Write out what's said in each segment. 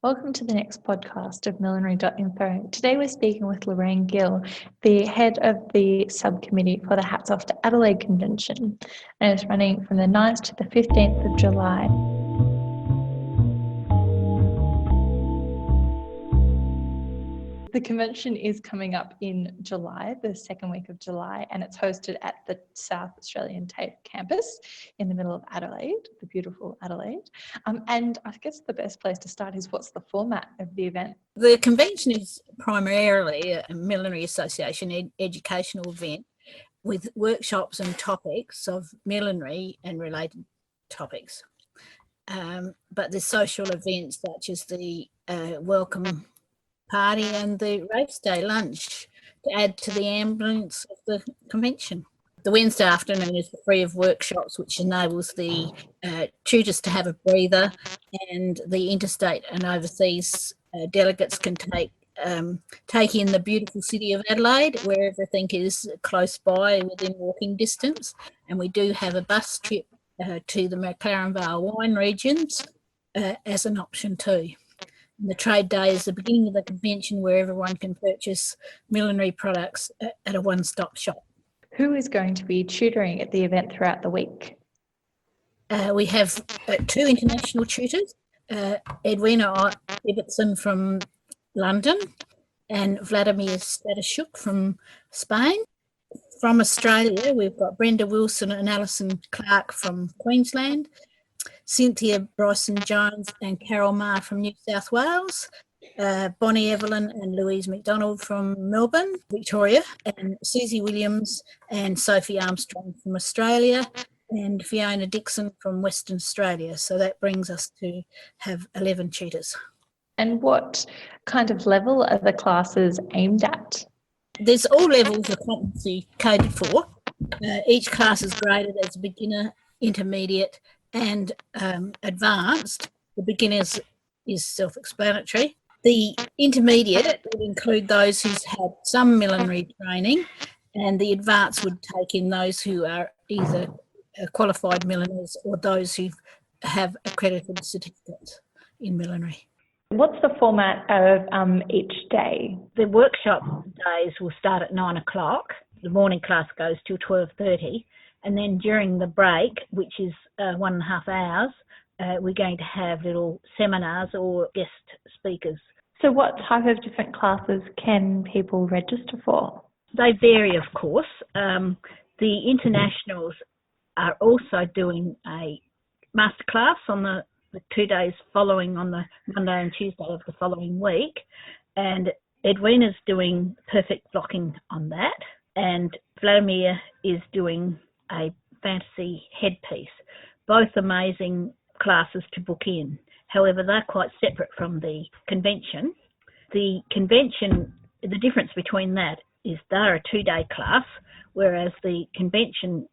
Welcome to the next podcast of millinery.info. Today we're speaking with Lorraine Gill, the head of the subcommittee for the Hats Off to Adelaide Convention, and it's running from the 9th to the 15th of July. The convention is coming up in July, the second week of July, and it's hosted at the South Australian TAFE campus in the middle of Adelaide, the beautiful Adelaide. And I guess the best place to start is, what's the format of the event? The convention is primarily a Millinery Association educational event with workshops and topics of millinery and related topics. But there's social events such as the welcome party and the race day lunch to add to the ambience of the convention. The Wednesday afternoon is free of workshops, which enables the tutors to have a breather, and the interstate and overseas delegates can take in the beautiful city of Adelaide, where everything is close by within walking distance. And we do have a bus trip to the McLaren Vale wine regions as an option too. And the trade day is the beginning of the convention, where everyone can purchase millinery products at a one-stop shop. Who is going to be tutoring at the event throughout the week? We have two international tutors, Edwina Ibbotson from London and Vladimir Stadishuk from Spain. From Australia, we've got Brenda Wilson and Alison Clark from Queensland, Cynthia Bryson-Jones and Carol Marr from New South Wales, Bonnie Evelyn and Louise McDonald from Melbourne, Victoria, and Susie Williams and Sophie Armstrong from Australia, and Fiona Dixon from Western Australia. So that brings us to have 11 tutors. And what kind of level are the classes aimed at? There's all levels of competency coded for. Each class is graded as beginner, intermediate and advanced. The beginners is self-explanatory. The intermediate would include those who's had some millinery training, and the advanced would take in those who are either qualified milliners or those who have accredited certificates in millinery. What's the format of each day? The workshop days will start at 9 o'clock. The morning class goes till 12:30. And then during the break, which is 1.5 hours, we're going to have little seminars or guest speakers. So what type of different classes can people register for? They vary, of course. The internationals are also doing a masterclass on the 2 days following, on the Monday and Tuesday of the following week. And Edwina's doing perfect blocking on that. And Vladimir is doing a fantasy headpiece. Both amazing classes to book in. However, they're quite separate from the convention. The convention, the difference between that is they're a 2-day class, whereas the convention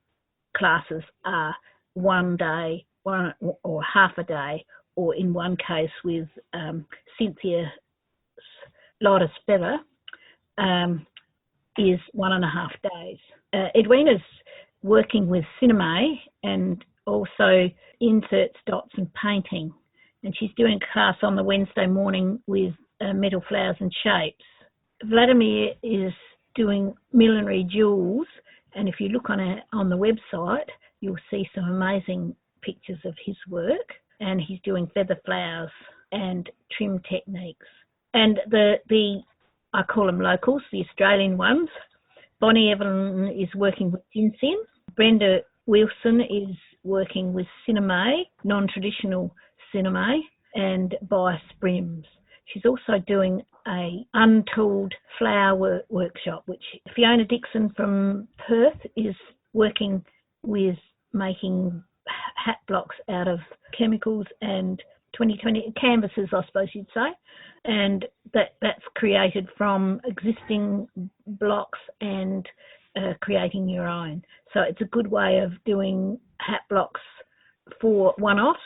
classes are 1 day, one or half a day, or in one case with Cynthia's Lotus Feather is 1.5 days. Edwina's working with cinema and also inserts, dots and painting. And she's doing a class on the Wednesday morning with metal flowers and shapes. Vladimir is doing millinery jewels, and if you look on the website, you'll see some amazing pictures of his work. And he's doing feather flowers and trim techniques. And the I call them locals, the Australian ones. Bonnie Evelyn is working with Jinsin. Brenda Wilson is working with cinema, non-traditional cinema, and bias brims. She's also doing a untooled flower workshop, which Fiona Dixon from Perth is working with making hat blocks out of chemicals and 2020 canvases, I suppose you'd say. And that's created from existing blocks and creating your own. So it's a good way of doing hat blocks for one-offs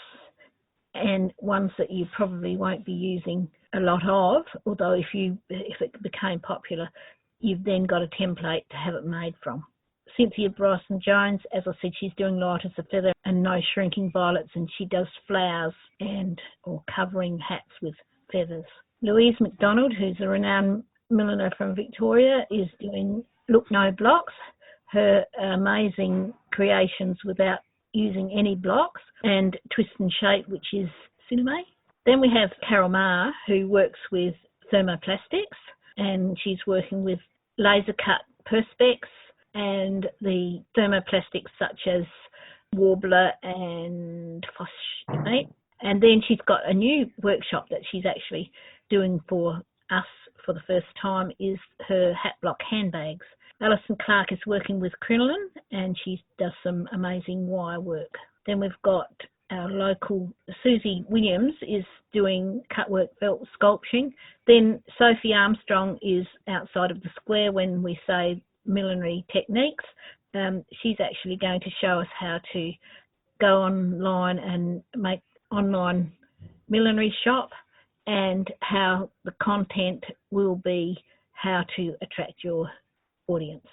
and ones that you probably won't be using a lot of, although if it became popular, you've then got a template to have it made from. Cynthia Bryson-Jones, as I said, she's doing light as a feather and no shrinking violets, and she does flowers or covering hats with feathers. Louise McDonald, who's a renowned milliner from Victoria, is doing Look No Blocks, her amazing creations without using any blocks, and Twist and Shape, which is cinema. Then we have Carol Maher, who works with thermoplastics, and she's working with laser cut perspex and the thermoplastics such as Warbler and Phosphate. And then she's got a new workshop that she's actually doing for us for the first time, is her hat block handbags. Alison Clark is working with crinoline and she does some amazing wire work. Then we've got our local Susie Williams is doing cutwork felt sculpturing. Then Sophie Armstrong is outside of the square when we say millinery techniques. She's actually going to show us how to go online and make online millinery shop, and how the content will be how to attract your audience.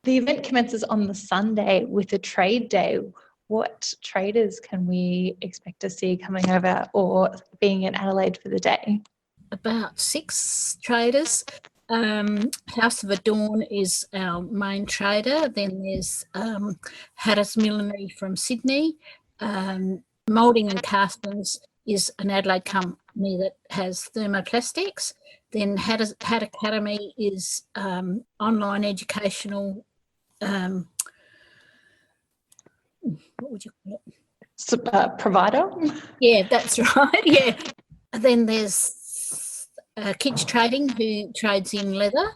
The event commences on the Sunday with a trade day. What traders can we expect to see coming over or being in Adelaide for the day? About 6 traders. House of Adorn is our main trader. Then there's Hatters Millinery from Sydney. Moulding and Castings is an Adelaide company that has thermoplastics. Then Hat Academy is online educational, what would you call it? Provider? Yeah, that's right, yeah. Then there's Kitch Trading, who trades in leather,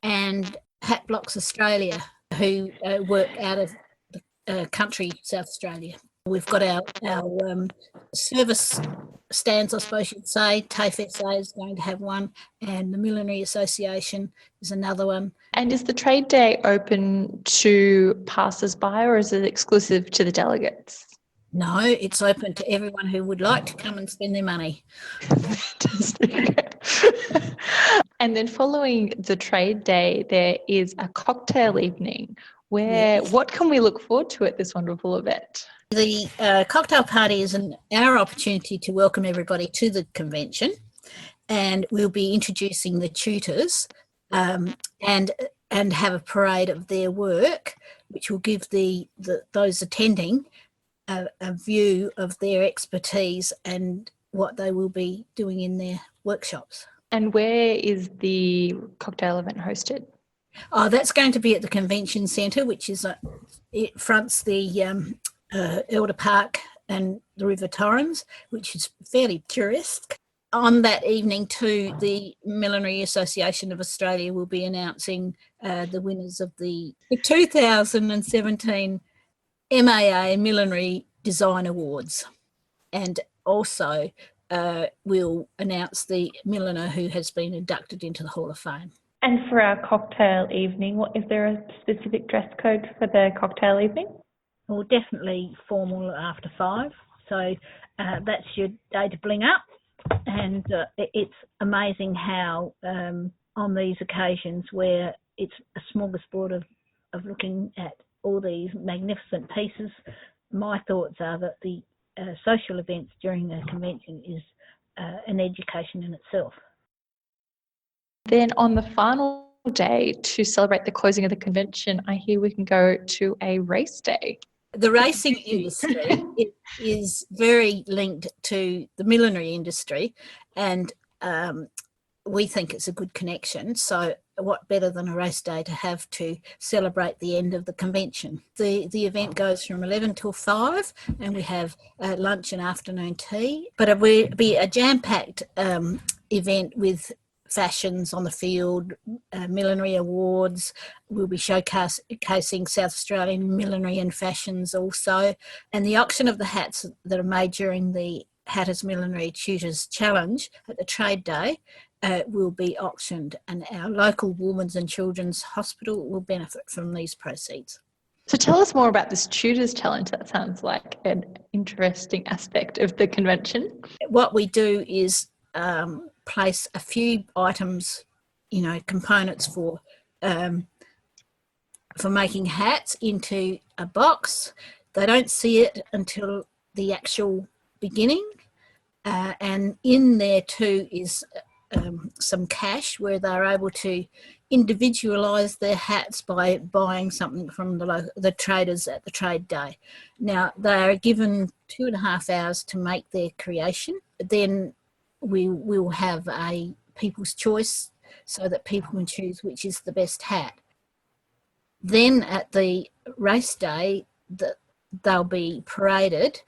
and Hat Blocks Australia, who work out of the country, South Australia. We've got our service stands, I suppose you'd say. TAFE SA is going to have one, and the Millinery Association is another one. And is the trade day open to passers-by, or is it exclusive to the delegates? No, it's open to everyone who would like to come and spend their money. Fantastic. And then following the trade day, there is a cocktail evening where what can we look forward to at this wonderful event? The cocktail party is our opportunity to welcome everybody to the convention, and we'll be introducing the tutors and have a parade of their work, which will give those attending a view of their expertise and what they will be doing in their workshops. And where is the cocktail event hosted? Oh, that's going to be at the Convention Centre, which is it fronts the Elder Park and the River Torrens, which is fairly tourist. On that evening too, the Millinery Association of Australia will be announcing the winners of the 2017 MAA Millinery Design Awards, and also we'll announce the milliner who has been inducted into the Hall of Fame. And for our cocktail evening, is there a specific dress code for the cocktail evening? Well, definitely formal after 5. So that's your day to bling up. And it's amazing how on these occasions where it's a smorgasbord of looking at all these magnificent pieces, my thoughts are that the social events during the convention is an education in itself. Then on the final day, to celebrate the closing of the convention, I hear we can go to a race day. The racing industry is very linked to the millinery industry, and we think it's a good connection. So what better than a race day to have to celebrate the end of the convention? The event goes from 11 till 5, and we have lunch and afternoon tea. But it will be a jam-packed event with fashions on the field, millinery awards. We'll be showcasing South Australian millinery and fashions also. And the auction of the hats that are made during the Hatters Millinery Tutors Challenge at the Trade Day will be auctioned, and our local Women's and Children's Hospital will benefit from these proceeds. So tell us more about this Tutors Challenge. That sounds like an interesting aspect of the convention. What we do is place a few items, components for making hats into a box. They don't see it until the actual beginning, and in there too is some cash where they're able to individualise their hats by buying something from the traders at the trade day. Now, they are given 2.5 hours to make their creation. Then we will have a people's choice so that people can choose which is the best hat. Then at the race day, they'll be paraded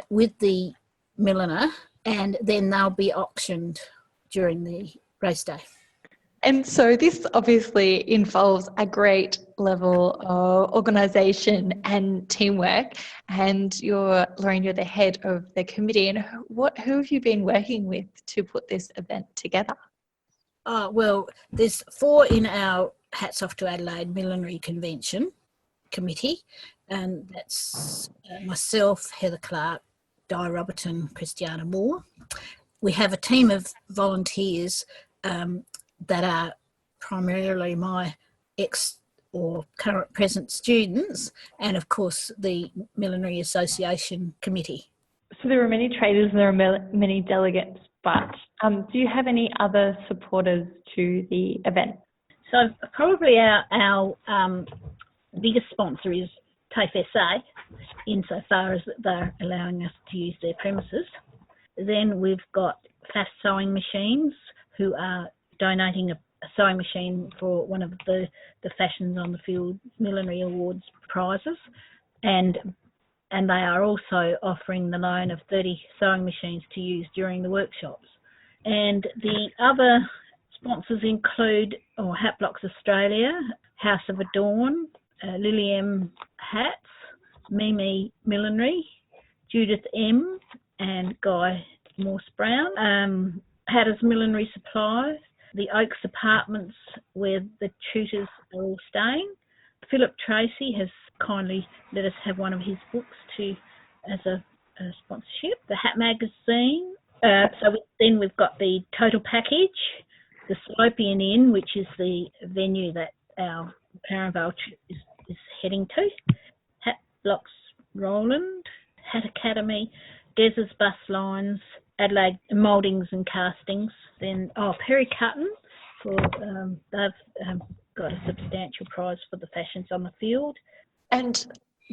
with the milliner, and then they'll be auctioned during the race day. And so this obviously involves a great level of organisation and teamwork. And Lorraine, you're the head of the committee. And who have you been working with to put this event together? Well, there's 4 in our Hats Off to Adelaide Millinery Convention committee, and that's myself, Heather Clark, Di Robertson, Christiana Moore. We have a team of volunteers that are primarily my ex or current present students, and of course the Millinery Association committee. So there are many traders and there are many delegates, but do you have any other supporters to the event? So probably our biggest sponsor is TAFE SA, insofar as they're allowing us to use their premises. Then we've got Fast Sewing Machines, who are donating a sewing machine for one of the Fashions on the Field Millinery Awards prizes, and they are also offering the loan of 30 sewing machines to use during the workshops. And the other sponsors include Hat Blocks Australia, House of Adorn, Lily M Hats, Mimi Millinery, Judith M and Guy Morse Brown, Hatters Millinery Supplies, the Oaks Apartments where the tutors are all staying. Philip Tracy has kindly let us have one of his books as a sponsorship. The Hat Magazine. Then we've got the Total Package, the Salopian Inn, which is the venue that our Parentvale is heading to. Hat Blocks Roland, Hat Academy, Des's Bus Lines, Adelaide Mouldings and Castings. Then Perry Cutton, they've got a substantial prize for the Fashions on the Field. And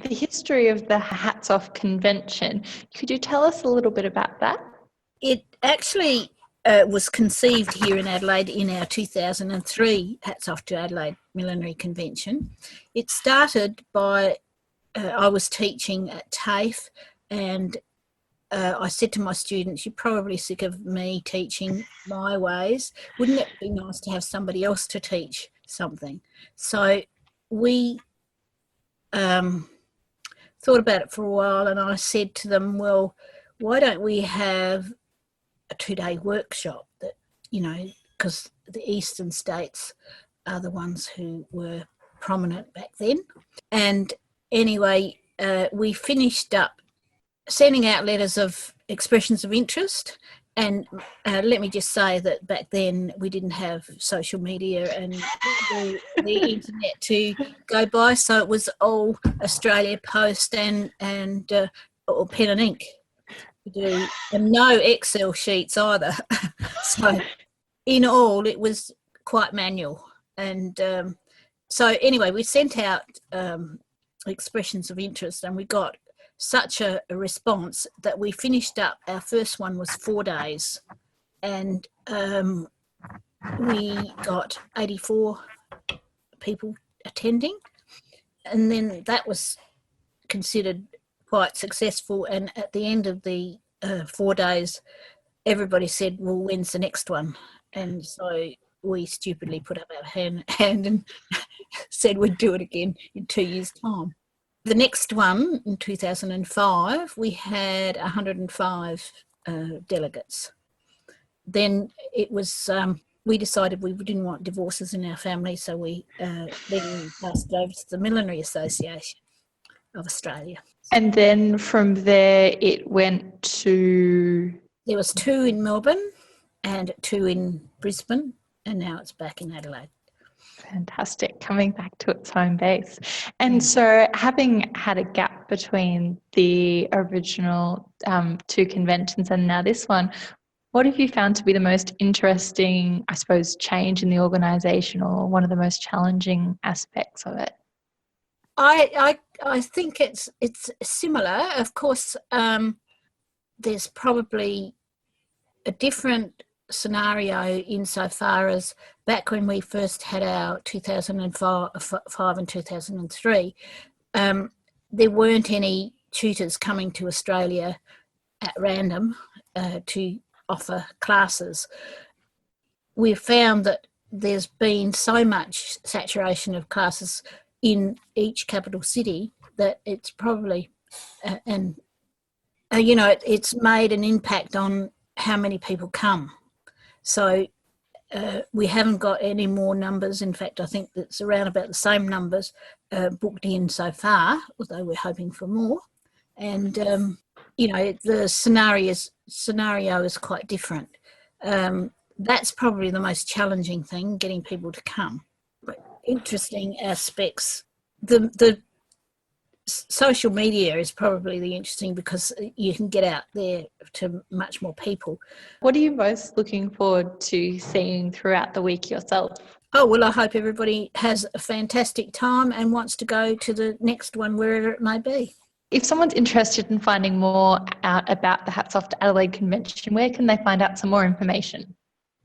the history of the Hats Off Convention, could you tell us a little bit about that? It actually was conceived here in Adelaide in our 2003 Hats Off to Adelaide Millinery Convention. It started by, I was teaching at TAFE, and I said to my students, you're probably sick of me teaching my ways. Wouldn't it be nice to have somebody else to teach something? So we thought about it for a while, and I said to them, well, why don't we have a 2-day workshop that, because the eastern states are the ones who were prominent back then. And anyway, we finished up sending out letters of expressions of interest. And let me just say that back then we didn't have social media and the internet to go by, so it was all Australia Post and or pen and ink to do, and no Excel sheets either. So in all, it was quite manual. And so anyway, we sent out expressions of interest, and we got such a response that we finished up. Our first one was 4 days, and we got 84 people attending, and then that was considered quite successful. And at the end of the 4 days, everybody said, well, when's the next one? And so we stupidly put up our hand and said we'd do it again in 2 years' time. The next one, in 2005, we had 105 delegates. Then it was, we decided we didn't want divorces in our family, so we then passed it over to the Millinery Association of Australia. And then from there it went to... There was 2 in Melbourne and 2 in Brisbane, and now it's back in Adelaide. Fantastic, coming back to its home base. And so having had a gap between the original two conventions and now this one, what have you found to be the most interesting, I suppose, change in the organisation, or one of the most challenging aspects of it? I think it's similar. Of course, there's probably a different scenario insofar as back when we first had our 2005 and 2003, there weren't any tutors coming to Australia at random to offer classes. We've found that there's been so much saturation of classes in each capital city that it's probably, it's made an impact on how many people come. So we haven't got any more numbers. In fact, I think it's around about the same numbers booked in so far, although we're hoping for more. And, the scenario is quite different. That's probably the most challenging thing, getting people to come. But interesting aspects, the social media is probably the interesting, because you can get out there to much more people. What are you most looking forward to seeing throughout the week yourself? Oh, well, I hope everybody has a fantastic time and wants to go to the next one, wherever it may be. If someone's interested in finding more out about the Hats Off to Adelaide Convention, where can they find out some more information?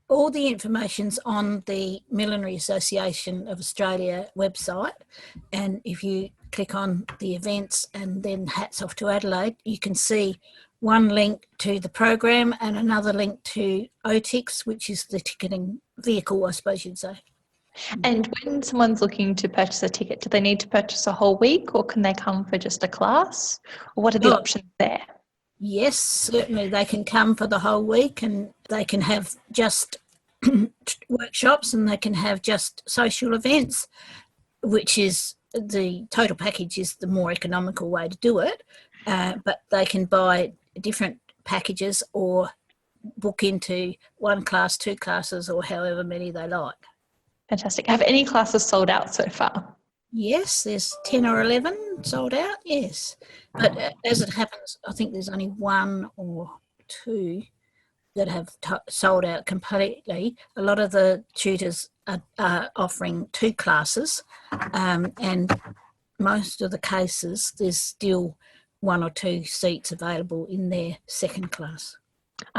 All the information's on the Millinery Association of Australia website, and if you click on the events and then Hats Off to Adelaide, you can see one link to the program and another link to OTIX, which is the ticketing vehicle, I suppose you'd say. And when someone's looking to purchase a ticket, do they need to purchase a whole week, or can they come for just a class? Or what are the options there? Yes, certainly they can come for the whole week, and they can have just workshops, and they can have just social events, which is the total package is the more economical way to do it. But they can buy different packages or book into one class, two classes, or however many they like. Fantastic. Have any classes sold out so far? Yes, there's 10 or 11 sold out, yes. But as it happens, I think there's only one or two that have sold out completely. A lot of the tutors are offering two classes, and most of the cases there's still one or two seats available in their second class.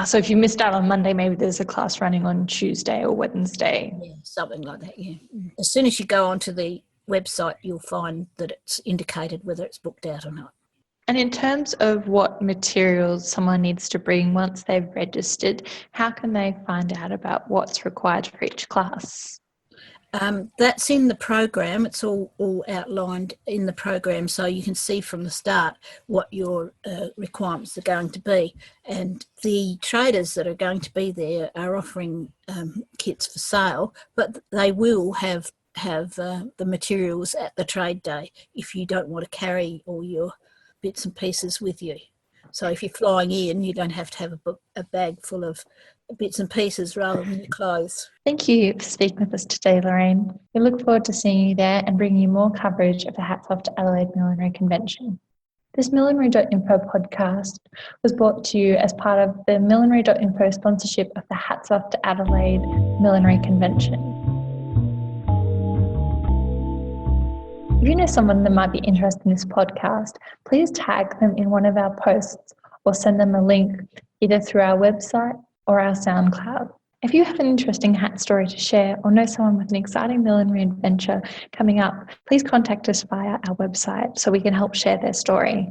So if you missed out on Monday, maybe there's a class running on Tuesday or Wednesday. Yeah, something like that, yeah. As soon as you go onto the website, you'll find that it's indicated whether it's booked out or not. And in terms of what materials someone needs to bring once they've registered, how can they find out about what's required for each class? That's in the program. It's all outlined in the program, so you can see from the start what your requirements are going to be. And the traders that are going to be there are offering kits for sale, but they will have the materials at the trade day if you don't want to carry all your bits and pieces with you. So if you're flying in, you don't have to have a bag full of bits and pieces rather than your clothes. Thank you for speaking with us today, Lorraine. We look forward to seeing you there and bringing you more coverage of the Hats Off to Adelaide Millinery Convention. This millinery.info podcast was brought to you as part of the millinery.info sponsorship of the Hats Off to Adelaide Millinery Convention. If you know someone that might be interested in this podcast, please tag them in one of our posts or send them a link either through our website or our SoundCloud. If you have an interesting hat story to share or know someone with an exciting millinery adventure coming up, please contact us via our website so we can help share their story.